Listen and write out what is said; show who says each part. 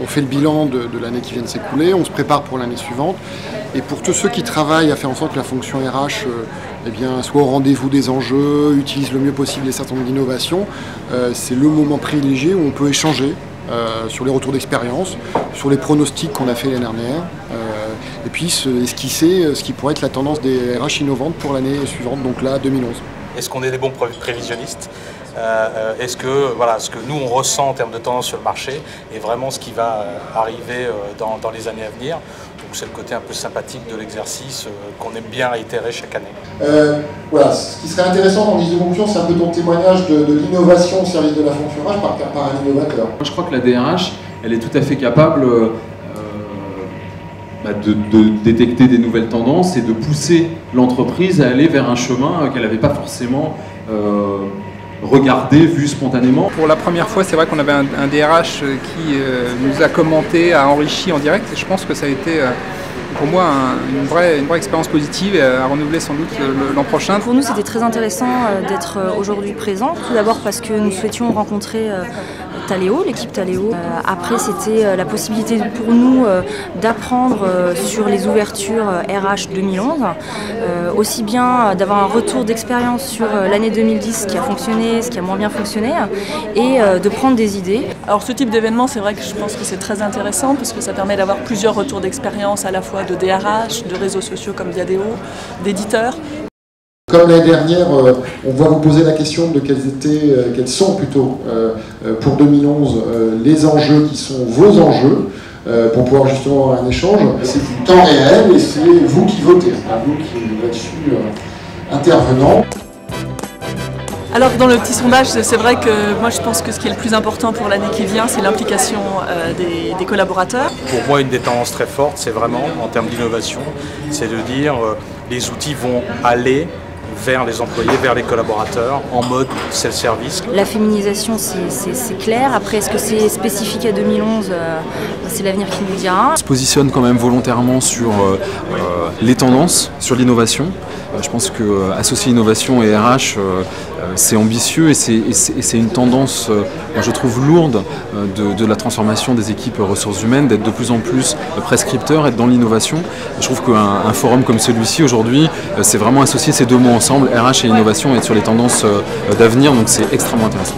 Speaker 1: fait le bilan de l'année qui vient de s'écouler, on se prépare pour l'année suivante. Et pour tous ceux qui travaillent à faire en sorte que la fonction RH soit au rendez-vous des enjeux, utilise le mieux possible les certain nombre d'innovations, c'est le moment privilégié où on peut échanger sur les retours d'expérience, sur les pronostics qu'on a fait l'année dernière, et puis esquisser ce qui pourrait être la tendance des RH innovantes pour l'année suivante, donc là 2011.
Speaker 2: Est-ce qu'on est des bons prévisionnistes? Est-ce que ce que nous on ressent en termes de tendance sur le marché est vraiment ce qui va arriver dans les années à venir? Donc c'est le côté un peu sympathique de l'exercice qu'on aime bien réitérer chaque année.
Speaker 1: Ce qui serait intéressant dans l'analyse de conclusion, c'est un peu ton témoignage de l'innovation au service de la fonction RH par un innovateur.
Speaker 3: Je crois que la DRH, elle est tout à fait capable de détecter des nouvelles tendances et de pousser l'entreprise à aller vers un chemin qu'elle n'avait pas forcément regardé, vu spontanément.
Speaker 4: Pour la première fois, c'est vrai qu'on avait un DRH qui nous a commenté, a enrichi en direct, et je pense que ça a été pour moi une vraie expérience positive et à renouveler sans doute l'an prochain.
Speaker 5: Pour nous, c'était très intéressant d'être aujourd'hui présent. Tout d'abord parce que nous souhaitions rencontrer Thaleo, l'équipe Thaleo. Après, c'était la possibilité pour nous d'apprendre sur les ouvertures RH 2011, aussi bien d'avoir un retour d'expérience sur l'année 2010, ce qui a fonctionné, ce qui a moins bien fonctionné, et de prendre des idées.
Speaker 6: Alors ce type d'événement, c'est vrai que je pense que c'est très intéressant parce que ça permet d'avoir plusieurs retours d'expérience, à la fois de DRH, de réseaux sociaux comme Viadeo, d'éditeurs.
Speaker 1: Comme l'année dernière, on va vous poser la question de quels sont plutôt pour 2011 les enjeux qui sont vos enjeux, pour pouvoir justement avoir un échange. C'est du temps réel et c'est vous qui votez, c'est vous qui là-dessus intervenant.
Speaker 6: Alors dans le petit sondage, c'est vrai que moi je pense que ce qui est le plus important pour l'année qui vient, c'est l'implication des collaborateurs.
Speaker 2: Pour moi, une des tendances très fortes, c'est vraiment, en termes d'innovation, c'est de dire les outils vont aller vers les employés, vers les collaborateurs, en mode self-service.
Speaker 5: La féminisation, c'est clair. Après, est-ce que c'est spécifique à 2011 ? C'est l'avenir qui nous le dira.
Speaker 3: On se positionne quand même volontairement sur les tendances, sur l'innovation. Je pense que associer innovation et RH, c'est ambitieux et c'est une tendance, je trouve, lourde de la transformation des équipes ressources humaines, d'être de plus en plus prescripteur, être dans l'innovation. Je trouve qu'un forum comme celui-ci aujourd'hui, c'est vraiment associer ces deux mots ensemble, RH et innovation, et être sur les tendances d'avenir, donc c'est extrêmement intéressant.